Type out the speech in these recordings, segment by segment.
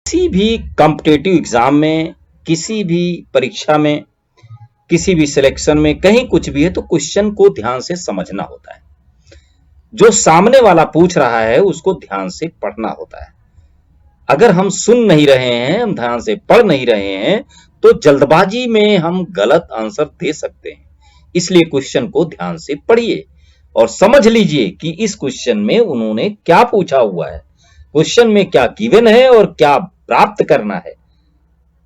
किसी भी competitive exam में, किसी भी परीक्षा में, किसी भी सिलेक्शन में, कहीं कुछ भी है तो क्वेश्चन को ध्यान से समझना होता है। जो सामने वाला पूछ रहा है उसको ध्यान से पढ़ना होता है। अगर हम सुन नहीं रहे हैं, हम ध्यान से पढ़ नहीं रहे हैं, तो जल्दबाजी में हम गलत आंसर दे सकते हैं। इसलिए क्वेश्चन को ध्यान से पढ़िए और समझ लीजिए कि इस क्वेश्चन में उन्होंने क्या पूछा हुआ है, क्वेश्चन में क्या गिवन है और क्या प्राप्त करना है।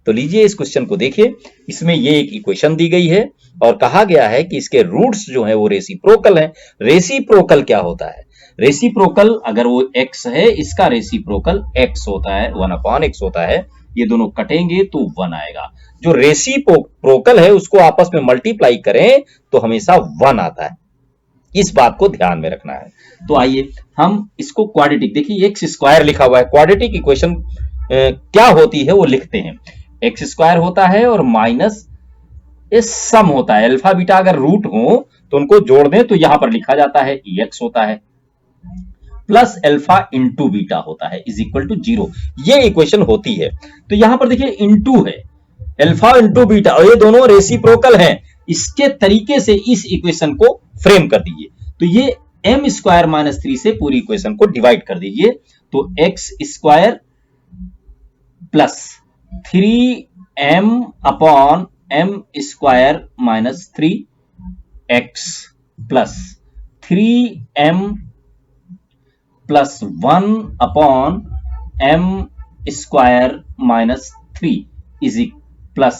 तो लीजिए इस क्वेश्चन को देखिए। इसमें ये एक इक्वेशन दी गई है और कहा गया है कि इसके रूट्स जो है वो रेसिप्रोकल हैं। रेसिप्रोकल क्या होता है? रेसिप्रोकल अगर वो x है, इसका रेसिप्रोकल x होता है, 1/x होता है। ये दोनों कटेंगे तो 1 आएगा। जो रेसिप्रोकल है उसको आपस में मल्टीप्लाई करें तो हमेशा 1 आता है। इस बात को ध्यान में रखना है। तो आइए हम इसको क्वाड्रेटिक, देखिए एक्स स्क्वायर लिखा हुआ है, क्वाड्रेटिक इक्वेशन क्या होती है वो लिखते हैं। एक्स स्क्वायर होता है और माइनस सम होता है। अल्फा बीटा अगर रूट हो तो उनको जोड़ दें तो यहां पर लिखा जाता है एक्स होता है, प्लस अल्फा इंटू बीटा होता है इज इक्वल टू 0। ये इक्वेशन होती है। तो यहां पर देखिए इंटू है, अल्फा इंटू बीटा, और ये दोनों रेसिप्रोकल हैं। इसके तरीके से इस इक्वेशन को फ्रेम कर दीजिए। तो ये m स्क्वायर माइनस 3 से पूरी इक्वेशन को डिवाइड कर दीजिए। तो x square plus 3m upon m square minus 3x plus 3m plus 1 upon m square minus 3 is plus,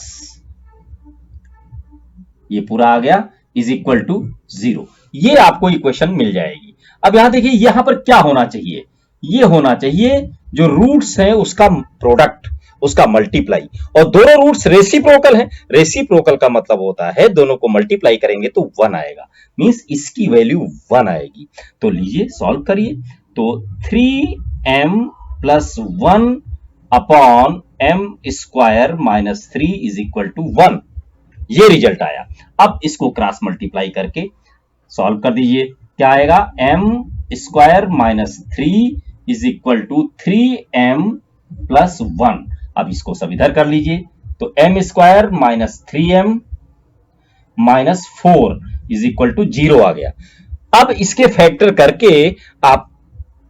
ये पूरा आ गया, इज इक्वल टू 0। ये आपको इक्वेशन मिल जाएगी। अब यहां देखिए यहां पर क्या होना चाहिए? ये होना चाहिए जो रूट्स है उसका प्रोडक्ट, उसका मल्टीप्लाई, और दोनों रूट्स रेसिप्रोकल हैं। रेसिप्रोकल का मतलब होता है दोनों को मल्टीप्लाई करेंगे तो 1 आएगा, मींस इसकी वैल्यू 1 आएगी। तो लीजिए सॉल्व करिए। तो 3m plus 1 upon m square minus 3 is equal to 1, ये रिजल्ट आया। अब इसको क्रॉस मल्टीप्लाई करके सॉल्व कर दीजिए। क्या आएगा? m square minus 3 is equal to 3m plus 1। अब इसको सब इधर कर लीजिए। तो m square minus 3m minus 4 is equal to 0 आ गया। अब इसके फैक्टर करके आप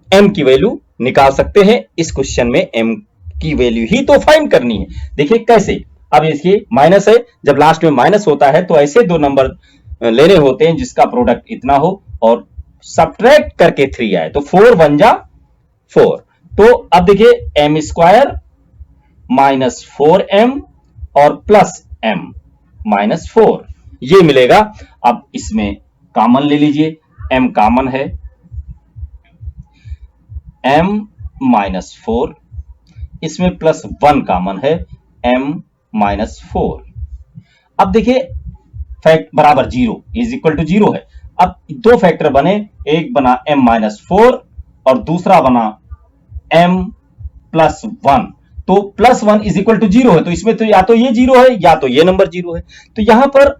m की वैल्यू निकाल सकते हैं। इस क्वेश्चन में m की वैल्यू ही तो फाइंड करनी है। देखिए कैसे। अब इसके माइनस है, जब लास्ट में माइनस होता है तो ऐसे दो नंबर लेने होते हैं जिसका प्रोडक्ट इतना हो और सब्ट्रैक्ट करके 3 आए, तो 4 1 जा 4। तो अब देखिए m स्क्वायर माइनस 4m और प्लस m माइनस 4, ये मिलेगा। अब इसमें कॉमन ले लीजिए, m कॉमन है, m माइनस 4, इसमें प्लस 1 कॉमन है, m माइनस 4। अब देखिए फैक्ट बराबर 0 इज इक्वल टू 0 है। अब दो फैक्टर बने, एक बना m माइनस 4 और दूसरा बना m प्लस 1। तो प्लस 1 इज इक्वल टू 0 है, तो इसमें तो या तो ये 0 है या तो ये नंबर 0 है। तो यहां पर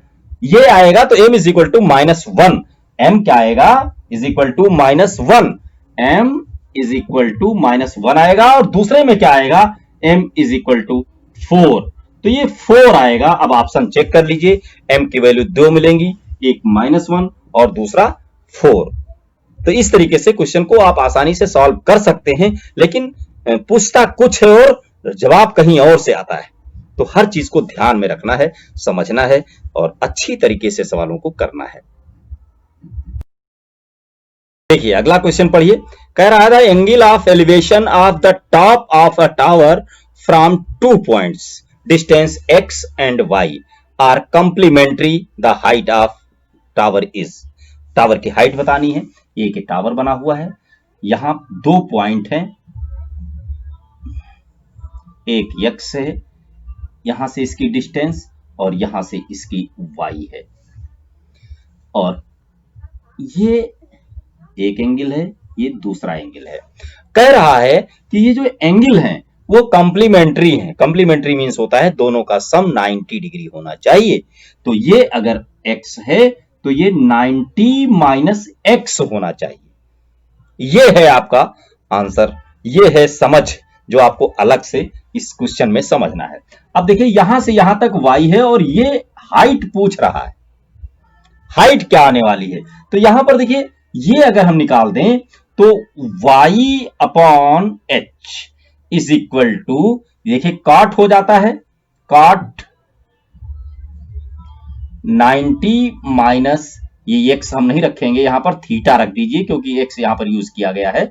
ये आएगा तो m is equal to minus 1। m क्या आएगा? Is equal to minus 1। m is equal to minus 1 आएगा और दूसरे में क्या आएगा? m is equal to 4। तो ये 4 आएगा। अब ऑप्शन चेक कर लीजिए, m की वैल्यू 2 मिलेंगी, एक माइनस 1 और दूसरा 4। तो इस तरीके से क्वेश्चन को आप आसानी से सॉल्व कर सकते हैं, लेकिन पूछता कुछ है और जवाब कहीं और से आता है। तो हर चीज को ध्यान में रखना है, समझना है और अच्छी तरीके से सवालों को करना है। देखिए अगला क्वेश्चन पढ़िए। कह रहा था angle of elevation of the top of a tower from 2 points, distance x and y are complementary, the height of tower is। Tower की हाइट बतानी है। ये कि टावर बना हुआ है, यहां 2 पॉइंट हैं, एक x है, यहां से इसकी डिस्टेंस और यहां से इसकी y है, और ये एक एंगल है, ये दूसरा एंगल है। कह रहा है कि ये जो एंगल है वो कॉम्प्लीमेंट्री है। कॉम्प्लीमेंट्री मींस होता है दोनों का सम 90 डिग्री होना चाहिए। तो ये अगर x है तो ये 90 माइनस x होना चाहिए। ये है आपका आंसर, ये है समझ जो आपको अलग से इस क्वेश्चन में समझना है। अब देखिए यहां से यहां तक y है और ये हाइट पूछ रहा है, हाइट क्या आने वाली है। तो यहां पर देखिए ये अगर हम निकाल दें तो y upon h is equal to, देखिए काट हो जाता है, काट 90 माइनस ये x हम नहीं रखेंगे, यहां पर थीटा रख दीजिए क्योंकि x यहां पर यूज किया गया है।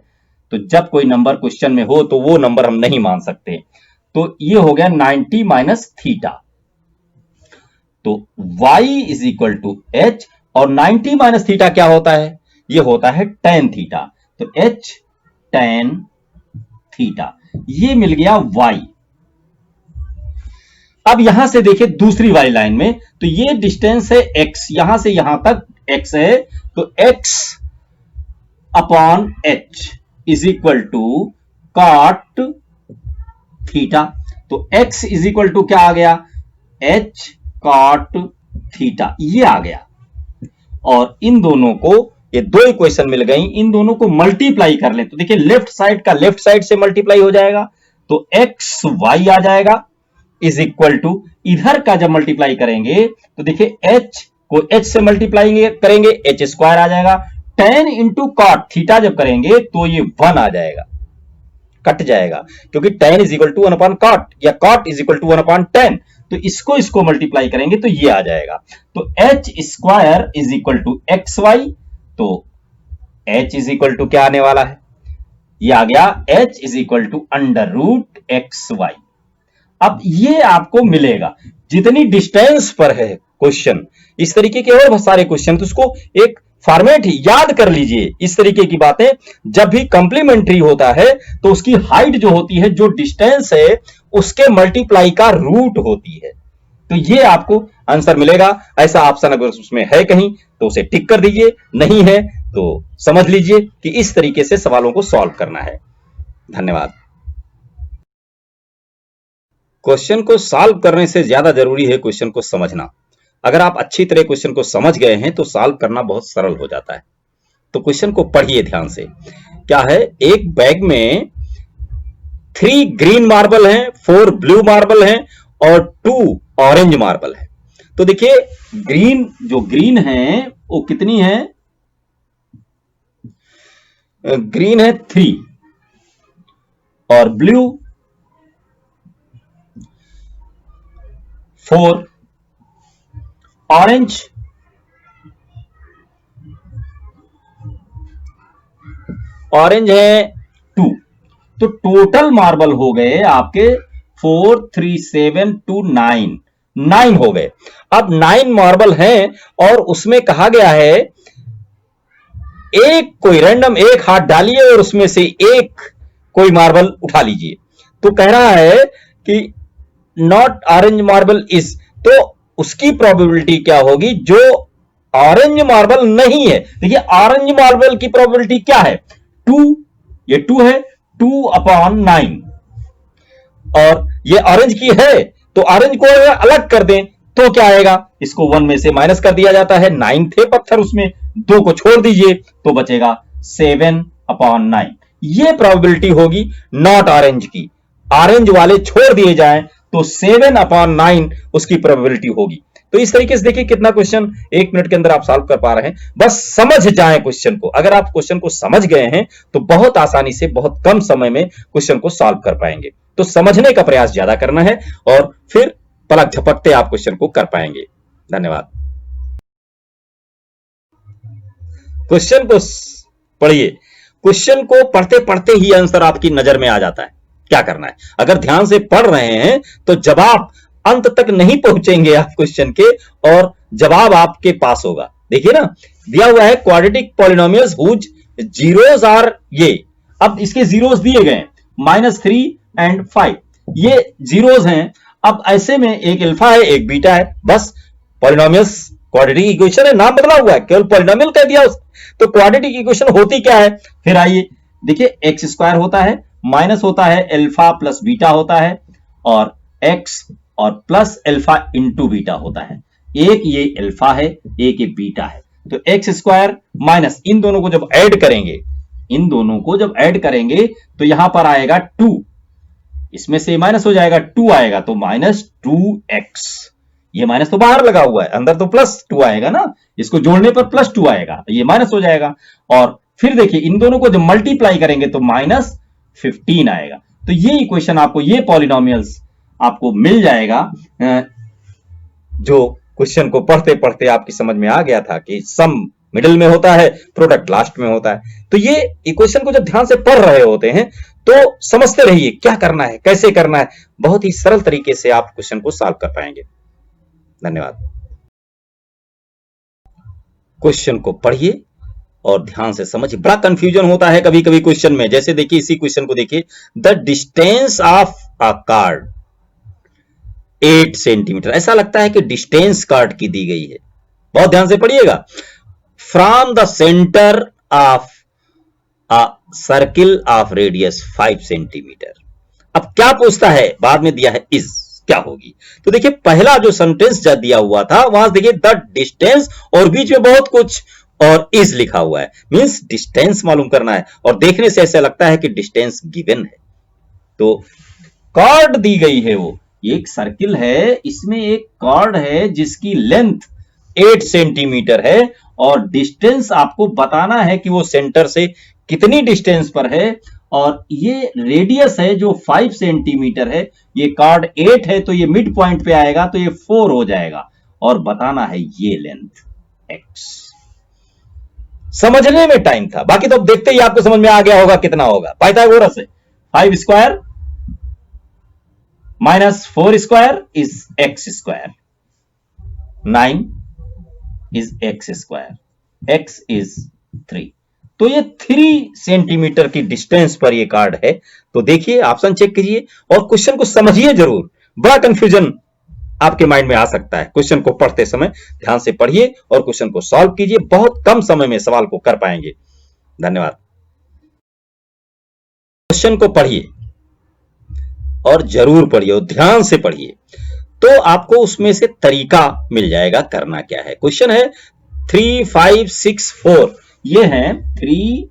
तो जब कोई नंबर क्वेश्चन में हो तो वो नंबर हम नहीं मान सकते। तो ये हो गया 90 माइनस थीटा। तो y is equal to h और 90 माइनस थीटा क्या होता है, ये होता है tan थीटा। तो h tan थीटा, ये मिल गया y। अब यहां से देखिए दूसरी वाली लाइन में, तो ये डिस्टेंस है x, यहां से यहां तक x है, तो x upon h is equal to cot theta. तो x इज इक्वल टू क्या आ गया, h कॉट थीटा, ये आ गया। और इन दोनों को, ये दो इक्वेशन मिल गई, इन दोनों को मल्टीप्लाई कर ले तो देखिए लेफ्ट साइड का लेफ्ट साइड से मल्टीप्लाई हो जाएगा, तो x y आ जाएगा इज इक्वल टू, इधर का जब मल्टीप्लाई करेंगे तो देखिए h को h से मल्टीप्लाई करेंगे, h स्क्वायर आ जाएगा। tan इंटू कॉट थीटा जब करेंगे तो ये 1 आ जाएगा, कट जाएगा, क्योंकि tan is equal to 1 upon cot या cot is equal to 1 upon tan। तो इसको मल्टीप्लाई करेंगे तो ये आ जाएगा। तो h square is equal to X Y, तो h इज इक्वल टू क्या आने वाला है, ये आ गया h is equal to under root X Y. अब ये आपको मिलेगा जितनी डिस्टेंस पर है क्वेश्चन, इस तरीके के और बहुत सारे क्वेश्चन, तो उसको एक फॉर्मेट याद कर लीजिए। इस तरीके की बातें जब भी कंप्लीमेंट्री होता है तो उसकी हाइट जो होती है, जो डिस्टेंस है उसके मल्टीप्लाई का रूट होती है। तो ये आपको आंसर मिलेगा। ऐसा ऑप्शन अगर उसमें है कहीं तो उसे टिक कर दीजिए, नहीं है तो समझ लीजिए कि इस तरीके से सवालों को सॉल्व करना है। धन्यवाद। क्वेश्चन को सॉल्व करने से ज्यादा जरूरी है क्वेश्चन को समझना। अगर आप अच्छी तरह क्वेश्चन को समझ गए हैं तो सॉल्व करना बहुत सरल हो जाता है। तो क्वेश्चन को पढ़िए ध्यान से। क्या है, एक बैग में 3 ग्रीन मार्बल हैं, 4 ब्लू मार्बल हैं और 2 ऑरेंज मार्बल है। तो देखिए ग्रीन, जो ग्रीन है वो कितनी है, ग्रीन है 3 और ब्लू 4, ऑरेंज है 2। तो टोटल मार्बल हो गए आपके 4 3 7 2 9 हो गए। अब 9 मार्बल हैं और उसमें कहा गया है एक कोई रैंडम एक हाथ डालिए और उसमें से एक कोई मार्बल उठा लीजिए। तो कह रहा है कि नॉट ऑरेंज मार्बल इज, तो उसकी प्रोबेबिलिटी क्या होगी, जो ऑरेंज मार्बल नहीं है। देखिए ऑरेंज मार्बल की प्रोबेबिलिटी क्या है, 2, ये 2 है, 2 अपॉन 9, और ये ऑरेंज की है तो ऑरेंज को अलग कर दें तो क्या आएगा, इसको 1 में से माइनस कर दिया जाता है, 9 थे पत्थर उसमें, 2 को छोड़ दीजिए तो बचेगा 7 अपॉन 9। ये प्रोबेबिलिटी होगी नॉट ऑरेंज की, ऑरेंज वाले छोड़ दिए जाएं तो 7 अपॉन 9 उसकी प्रोबेबिलिटी होगी। तो इस तरीके से देखिए कितना क्वेश्चन 1 मिनट के अंदर आप सॉल्व कर पा रहे हैं। बस समझ जाएं क्वेश्चन को। अगर आप क्वेश्चन को समझ गए हैं तो बहुत आसानी से बहुत कम समय में क्वेश्चन को सॉल्व कर पाएंगे। तो समझने का प्रयास ज्यादा करना है और फिर पलक झपकते आप क्वेश्चन को कर पाएंगे। धन्यवाद। क्वेश्चन को पढ़िए। क्वेश्चन को पढ़ते पढ़ते ही आंसर आपकी नजर में आ जाता है। क्या करना है, अगर ध्यान से पढ़ रहे हैं तो जवाब अंत तक नहीं पहुंचेंगे आप क्वेश्चन के, और जवाब आपके पास होगा। देखिए ना, दिया हुआ है quadratic polynomials whose zeros are, ये अब इसके जीरोस दिए गए -3 एंड 5, ये जीरोस हैं। अब ऐसे में एक अल्फा है एक बीटा है, बस पॉलिनोमियल्स क्वाड्रेटिक इक्वेशन है, नाम बदला हुआ है, केवल पॉलिनोमियल कह दिया उस। तो क्वाड्रेटिक इक्वेशन होती क्या है, फिर आइए देखिए, एक्स स्क्वायर होता है, माइनस होता है अल्फा प्लस बीटा होता है, और एक्स और प्लस अल्फा इंटू बीटा होता है। एक ये अल्फा है, एक ये बीटा है। तो एक्स स्क्वायर माइनस, इन दोनों को जब ऐड करेंगे, इन दोनों को जब ऐड करेंगे तो यहां पर आएगा 2, इसमें से माइनस हो जाएगा, 2 आएगा तो -2x। ये माइनस तो बाहर लगा हुआ है, अंदर तो +2 आएगा ना, इसको जोड़ने पर +2 आएगा, तो ये माइनस हो जाएगा। और फिर देखिए इन दोनों को जब मल्टीप्लाई करेंगे तो -15 आएगा। तो ये इक्वेशन आपको, ये पॉलिनोमियल्स आपको मिल जाएगा। जो क्वेश्चन को पढ़ते पढ़ते आपकी समझ में आ गया था कि सम मिडिल में होता है, प्रोडक्ट लास्ट में होता है। तो ये इक्वेशन को जब ध्यान से पढ़ रहे होते हैं तो समझते रहिए क्या करना है, कैसे करना है। बहुत ही सरल तरीके से आप क्वेश्चन को सॉल्व कर पाएंगे। धन्यवाद। क्वेश्चन को पढ़िए और ध्यान से समझिए। बड़ा कंफ्यूजन होता है कभी कभी क्वेश्चन में। जैसे देखिए इसी क्वेश्चन को देखिए, the distance of a card 8 centimetre. ऐसा लगता है कि डिस्टेंस कार्ड की दी गई है। बहुत ध्यान से पढ़िएगा। From the centre of a circle of radius 5 centimetre. अब क्या पूछता है, बाद में दिया है इज, क्या होगी। तो देखिए पहला जो सेंटेंस दिया हुआ था वहां देखिए द डिस्टेंस और बीच में बहुत कुछ और इज लिखा हुआ है, मींस डिस्टेंस मालूम करना है। और देखने से ऐसा लगता है कि डिस्टेंस गिवन है। तो कार्ड दी गई है, वो एक सर्किल है, इसमें एक कार्ड है जिसकी लेंथ 8 सेंटीमीटर है और डिस्टेंस आपको बताना है कि वो सेंटर से कितनी डिस्टेंस पर है। और ये रेडियस है जो 5 सेंटीमीटर है। ये कार्ड 8 है तो ये मिड पॉइंट पे आएगा तो ये 4 हो जाएगा। और बताना है ये लेंथ x। समझने में टाइम था, बाकी तो अब देखते ही आपको समझ में आ गया होगा कितना होगा। पाइथागोरस है, 5 square -4 square is x square, 9 is x square, x is 3। तो ये 3 सेंटीमीटर की डिस्टेंस पर ये कार्ड है। तो देखिए ऑप्शन चेक कीजिए और क्वेश्चन को समझिए जरूर। बड़ा कंफ्यूजन आपके माइंड में आ सकता है। क्वेश्चन को पढ़ते समय ध्यान से पढ़िए और क्वेश्चन को सॉल्व कीजिए। बहुत कम समय में सवाल को कर पाएंगे। धन्यवाद। क्वेश्चन को पढ़िए और जरूर पढ़िए और ध्यान से पढ़िए, तो आपको उसमें से तरीका मिल जाएगा करना क्या है। क्वेश्चन है 3, 5, 6, 4। ये हैं 3,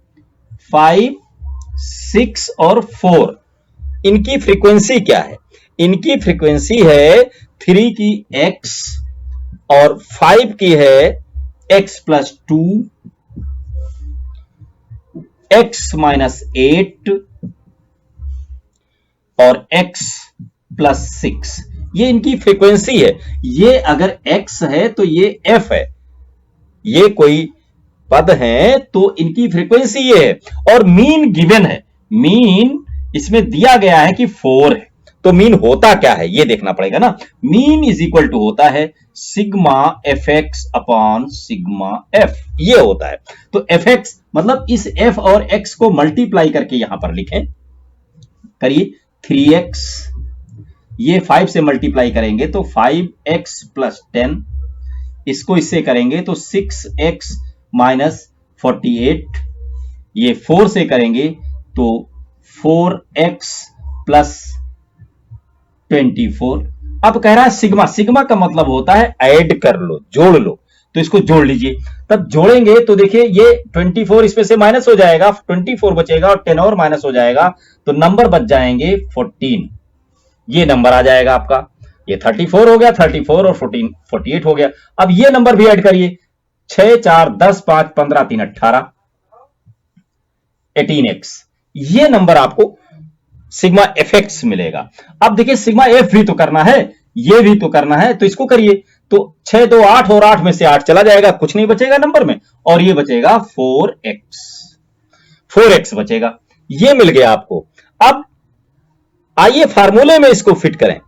5, 6 और 4। इनकी फ्रीक्वेंसी क्या है? इनकी फ्रीक्वेंसी है 3 की x और 5 की है x + 2, x - 8 और x + 6। ये इनकी फ्रीक्वेंसी है। ये अगर x है तो ये f है, ये कोई पद है तो इनकी फ्रीक्वेंसी ये है। और मीन गिवन है, मीन इसमें दिया गया है कि 4 है। तो मीन होता क्या है ये देखना पड़ेगा ना। मीन इज इक्वल टू होता है sigma fx upon sigma f, ये होता है। तो fx मतलब इस f और x को मल्टीप्लाई करके यहां पर लिखें, करिए 3x, ये 5 से मल्टीप्लाई करेंगे तो 5x + 10, इसको इससे करेंगे तो 6x - 48, ये 4 से करेंगे तो 4x + 24। अब कह रहा है सिग्मा, सिग्मा का मतलब होता है ऐड कर लो, जोड़ लो। तो इसको जोड़ लीजिए। तब जोड़ेंगे तो देखिए ये 24 इसमें से माइनस हो जाएगा, 24 बचेगा और 10 और माइनस हो जाएगा तो नंबर बच जाएंगे 14। ये नंबर आ जाएगा आपका। ये 34 हो गया, 34 और 14 48 हो गया। अब ये नंबर भी ऐड करिए, 6, 4, 10, 5, 15, 3, 18, 18x। ये नंबर आपको सिग्मा fx मिलेगा। अब देखिए सिग्मा f भी तो करना है, ये भी तो करना है, तो इसको करिए। तो 6, 2, 8 और 8 में से 8 चला जाएगा, कुछ नहीं बचेगा नंबर में, और ये बचेगा 4x बचेगा। ये मिल गया आपको। अब आइए फार्मूले में इसको फिट करें।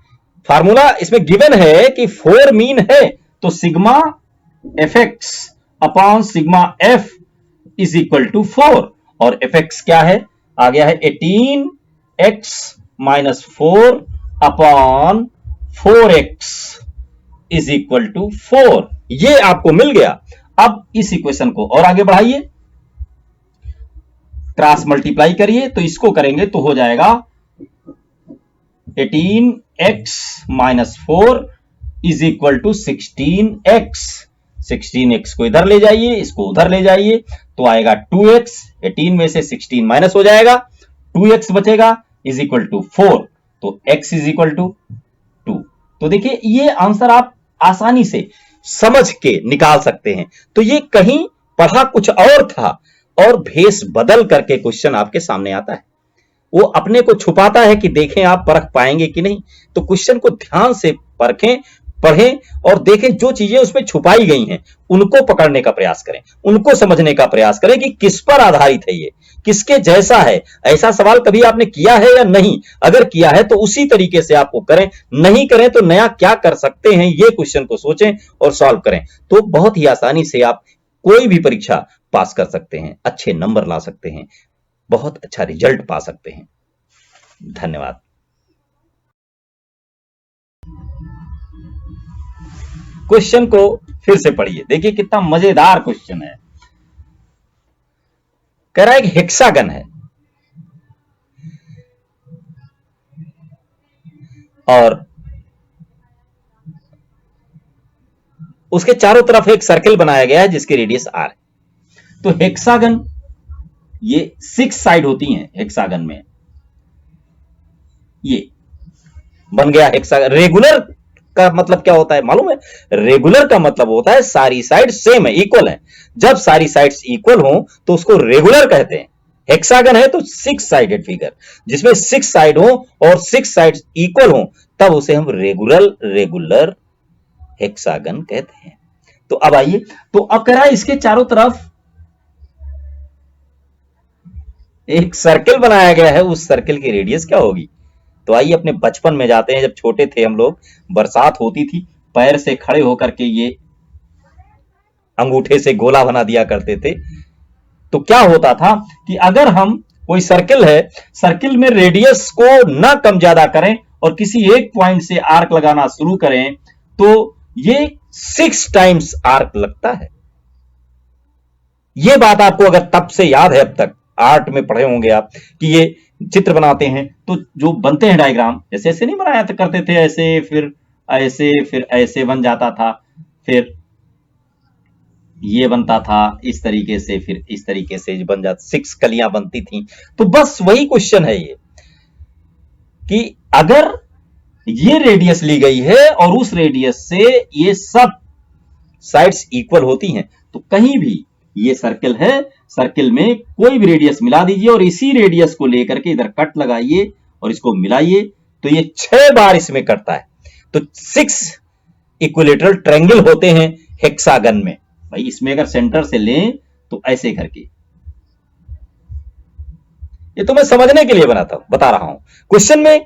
फार्मूला इसमें गिवन है कि 4 मीन है तो sigma fx upon sigma f is equal to 4। और fx क्या है? आ गया है 18x - 4 upon 4x is equal to 4। ये आपको मिल गया। अब इस इक्वेशन को और आगे बढ़ाइए, क्रॉस मल्टीप्लाई करिए, तो इसको करेंगे तो हो जाएगा 18x - 4 is equal to 16x। 16x को इधर ले जाइए, इसको उधर ले जाइए, तो आएगा 2x। 18 में से 16 माइनस हो जाएगा, 2x बचेगा इज इक्वल टू 4। तो x इज इक्वल टू 2। तो देखिए ये आंसर आप आसानी से समझ के निकाल सकते हैं। तो ये कहीं पढ़ा कुछ और था और भेष बदल करके क्वेश्चन आपके सामने आता है। वो अपने को छुपाता है कि देखें आप परख पाएंगे कि नहीं। तो क्वेश्चन को ध्यान से परखें, पढ़ें और देखें जो चीजें उसमें छुपाई गई हैं उनको पकड़ने का प्रयास करें, उनको समझने का प्रयास करें कि किस पर आधारित है, ये किसके जैसा है। ऐसा सवाल कभी आपने किया है या नहीं? अगर किया है तो उसी तरीके से आपको करें, नहीं करें तो नया क्या कर सकते हैं ये क्वेश्चन को सोचें और सॉल्व करें। तो बहुत ही आसानी से आप कोई भी परीक्षा पास कर सकते हैं, अच्छे नंबर ला सकते हैं, बहुत अच्छा रिजल्ट पा सकते हैं। धन्यवाद। क्वेश्चन को फिर से पढ़िए, देखिए कितना मजेदार क्वेश्चन है। कह रहा है एक हेक्सागन है और उसके चारों तरफ एक सर्किल बनाया गया है जिसकी रेडियस r है। तो हेक्सागन ये 6 साइड होती हैं हेक्सागन में, ये बन गया हेक्सागन। रेगुलर का मतलब क्या होता है मालूम है? रेगुलर का मतलब होता है सारी साइड सेम है, इक्वल है। जब सारी साइड्स इक्वल हो तो उसको रेगुलर कहते हैं। हेक्सागन है तो 6 साइडेड फिगर, जिसमें 6 साइड हो और 6 साइड्स इक्वल हो तब उसे हम रेगुलर हेक्सागन कहते हैं। तो अब आइए, तो अब कह रहा है इसके चारों तरफ एक सर्किल बनाया गया है, उस सर्किल की रेडियस क्या होगी? तो आइए अपने बचपन में जाते हैं। जब छोटे थे हम लोग, बरसात होती थी, पैर से खड़े होकर के ये अंगूठे से गोला बना दिया करते थे। तो क्या होता था कि अगर हम कोई सर्किल है, सर्किल में रेडियस को ना कम ज्यादा करें और किसी एक पॉइंट से आर्क लगाना शुरू करें तो ये 6 टाइम्स आर्क लगता है। ये बात आपको अगर तब से याद है, अब तक आर्ट में पढ़े होंगे आप कि ये चित्र बनाते हैं तो जो बनते हैं डायग्राम, जैसे ऐसे नहीं बनाया करते थे, ऐसे फिर ऐसे बन जाता था, फिर ये बनता था इस तरीके से, फिर इस तरीके से बन जाता, 6 कलियां बनती थी। तो बस वही क्वेश्चन है ये कि अगर ये रेडियस ली गई है और उस रेडियस से ये सब साइड्स इक्वल होती हैं तो कहीं भी ये सर्किल है, सर्किल में कोई भी रेडियस मिला दीजिए और इसी रेडियस को लेकर के इधर कट लगाइए और इसको मिलाइए तो ये 6 बार इसमें कटता है। तो 6 इक्विलेटरल ट्रायंगल होते हैं हेक्सागन में। भाई इसमें अगर सेंटर से लें तो ऐसे करके, ये तो मैं समझने के लिए बता रहा हूं। क्वेश्चन में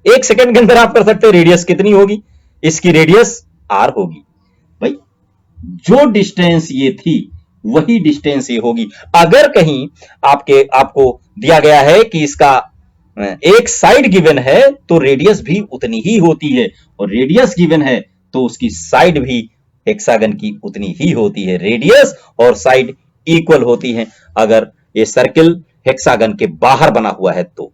1 सेकंड के अंदर आप कर सकते हैं रेडियस कितनी होगी, इसकी रेडियस r होगी। भाई जो डिस्टेंस ये थी वही डिस्टेंस ये होगी। अगर कहीं आपको दिया गया है कि इसका एक साइड गिवन है तो रेडियस भी उतनी ही होती है, और रेडियस गिवन है तो उसकी साइड भी हेक्सागन की उतनी ही होती है। रेडियस और साइड इक्वल होती हैं अगर ये सर्किल हेक्सागन के बाहर बना हुआ है तो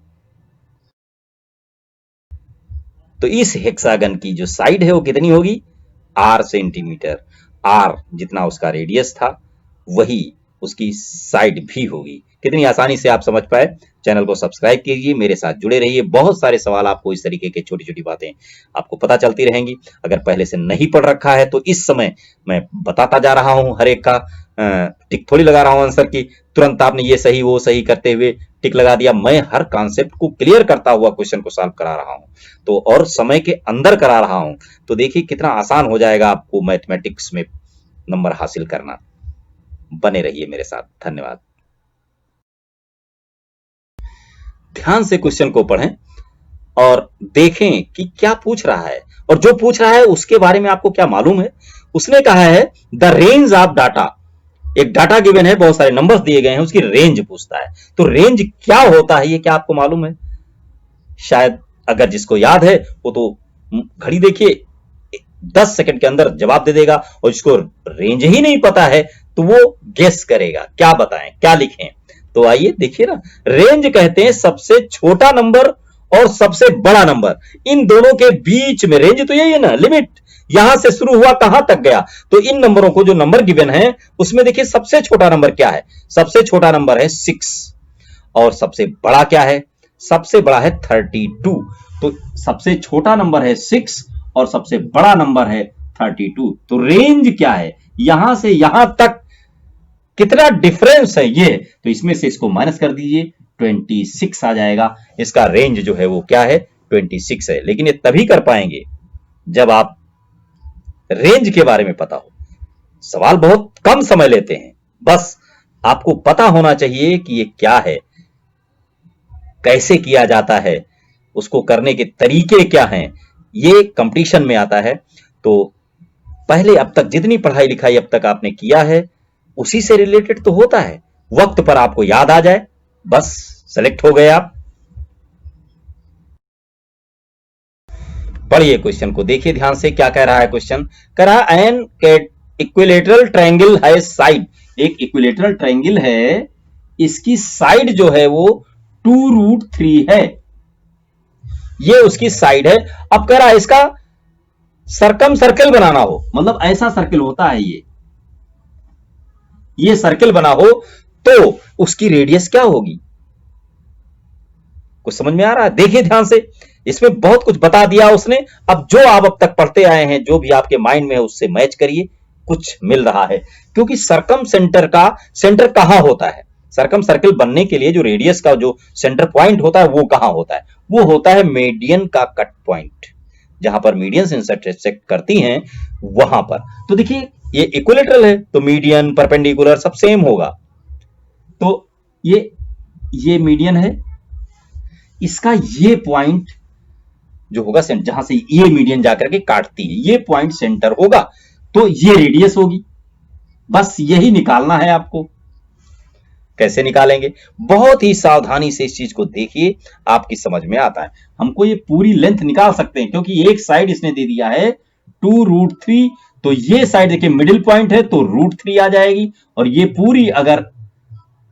इस हेक्सागन की जो साइड है वो कितनी होगी? r centimetre. r जितना उसका रेडियस था वही उसकी साइड भी होगी। कितनी आसानी से आप समझ पाए। चैनल को सब्सक्राइब कीजिए, मेरे साथ जुड़े रहिए। बहुत सारे सवाल आपको इस तरीके के छोटी छोटी बातें आपको पता चलती रहेंगी। अगर पहले से नहीं पढ़ रखा है तो इस समय मैं बताता जा रहा हूं, हर एक का टिक थोड़ी लगा रहा हूं आंसर की, तुरंत आपने ये सही वो सही करते हुए टिक लगा दिया। मैं हर कॉन्सेप्ट को क्लियर करता हुआ क्वेश्चन को सॉल्व करा रहा हूं, तो और समय के अंदर करा रहा हूं। तो देखिए कितना आसान हो जाएगा आपको मैथमेटिक्स में नंबर हासिल करना। बने रहिए मेरे साथ। धन्यवाद। ध्यान से क्वेश्चन को पढ़ें और देखें कि क्या पूछ रहा है, और जो पूछ रहा है उसके बारे में आपको क्या मालूम है। उसने कहा है द रेंज ऑफ डाटा। एक डाटा गिवन है, बहुत सारे नंबर्स दिए गए हैं, उसकी रेंज पूछता है। तो रेंज क्या होता है ये क्या आपको मालूम है? शायद अगर जिसको याद है वो तो घड़ी देखिए 10 सेकंड के अंदर जवाब दे देगा, और जिसको रेंज ही नहीं पता है तो वो गेस करेगा। क्या बताएं, क्या लिखें? तो आइए देखिए ना, रेंज कहते हैं सबसे छोटा नंबर और सबसे बड़ा नंबर, इन दोनों के बीच में रेंज तो यही है ना, लिमिट। यहां से शुरू हुआ कहां तक गया, तो इन नंबरों को जो नंबर गिवन है उसमें देखिए सबसे छोटा नंबर क्या है? सबसे छोटा नंबर है 6, और सबसे बड़ा क्या है? सबसे बड़ा है 32। तो सबसे छोटा नंबर है 6 और सबसे बड़ा नंबर है 32। तो रेंज क्या है, यहां से यहां तक कितना डिफरेंस है ये, तो इसमें से इसको माइनस कर दीजिए, 26 आ जाएगा। इसका रेंज जो है वो क्या है, 26 है। लेकिन ये तभी कर पाएंगे जब आप रेंज के बारे में पता हो। सवाल बहुत कम समय लेते हैं, बस आपको पता होना चाहिए कि ये क्या है, कैसे किया जाता है, उसको करने के तरीके क्या हैं, ये कंपटीशन में आता है। तो पहले अब तक जितनी पढ़ाई लिखाई अब तक आपने किया है उसी से रिलेटेड तो होता है, वक्त पर आपको याद आ जाए बस सेलेक्ट हो गए आप। पढ़िए क्वेश्चन को, देखिए ध्यान से क्या कह रहा है क्वेश्चन। कह रहा है एन इक्विलेटरल ट्रायंगल है साइड, एक इक्विलेटरल ट्रायंगल है, इसकी साइड जो है वो 2√3 है, ये उसकी साइड है। अब कह रहा है इसका सरकम सर्कल बनाना हो, मतलब ऐसा सर्कल होता है ये सर्कल बना हो तो उसकी रेडियस क्या होगी, कुछ समझ में आ रहा है? देखिए ध्यान से, इसमें बहुत कुछ बता दिया उसने। अब जो आप अब तक पढ़ते आए हैं, जो भी आपके माइंड में है उससे मैच करिए, कुछ मिल रहा है। क्योंकि सरकम सेंटर का सेंटर कहां होता है, सरकम सर्कल बनने के लिए जो रेडियस का जो सेंटर पॉइंट होता है वो कहां होता है, वो होता है मीडियन का कट पॉइंट, जहां पर मीडियन इंटरसेक्ट करती हैं वहां पर। तो देखिए ये इक्विलेटरल है तो मीडियन परपेंडिकुलर सब सेम होगा। तो ये मीडियन है, इसका ये पॉइंट जो होगा जहां से ये मीडियन जाकर के काटती है, ये पॉइंट सेंटर होगा, तो ये रेडियस होगी। बस यही निकालना है आपको। कैसे निकालेंगे, बहुत ही सावधानी से इस चीज को देखिए, आपकी समझ में आता है। हमको ये पूरी लेंथ निकाल सकते हैं क्योंकि एक साइड इसने दे दिया है 2√3, तो ये साइड देखिए मिडिल पॉइंट है तो √3 आ जाएगी, और ये पूरी अगर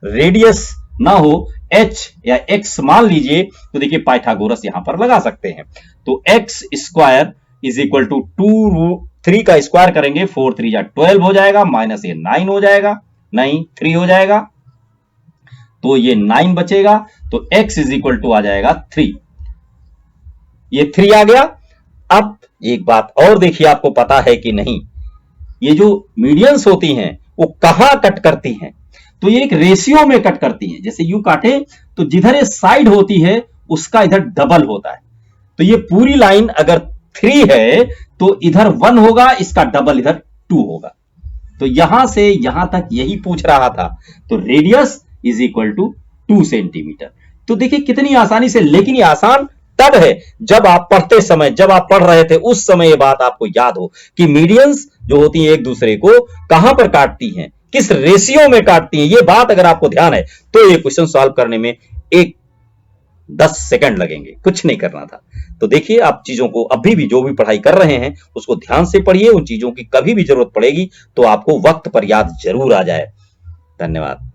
रेडियस ना हो h या x मान लीजिए, तो देखिए पाइथागोरस यहां पर लगा सकते हैं। तो x square is equal to 2√3 का स्क्वायर करेंगे, 4 3 जा 12 हो जाएगा, माइनस ये 9 हो जाएगा, नहीं 3 हो जाएगा, तो ये 9 बचेगा, तो x इज इक्वल टू आ जाएगा 3, ये 3 आ गया। अब एक बात और देखिए, आपको पता है कि नहीं, ये जो मीडियंस होती हैं वो कहां कट करती हैं, तो ये एक रेशियो में कट करती हैं। जैसे यू काटे तो जिधर ये साइड होती है उसका इधर डबल होता है। तो ये पूरी लाइन अगर 3 है तो इधर 1 होगा, इसका डबल इधर 2 होगा। तो यहां से यहां तक यही पूछ रहा था, तो radius is equal to 2 centimetre. तो देखिए कितनी आसानी से, लेकिन ये आसान तब है जब आप पढ़ते समय, जब आप पढ़ रहे थे उस समय ये बात आपको याद हो कि मीडियंस जो होती हैं एक दूसरे को कहां पर काटती हैं, किस रेशियो में काटती हैं। ये बात अगर आपको ध्यान है तो ये क्वेश्चन सॉल्व करने में 10 सेकंड लगेंगे, कुछ नहीं करना था। तो देखिए आप चीजों को अभी भी जो भी पढ़ाई कर रहे हैं उसको ध्यान से पढ़िए, उन चीजों की कभी भी जरूरत पड़ेगी तो आपको वक्त पर याद जरूर आ जाए। धन्यवाद।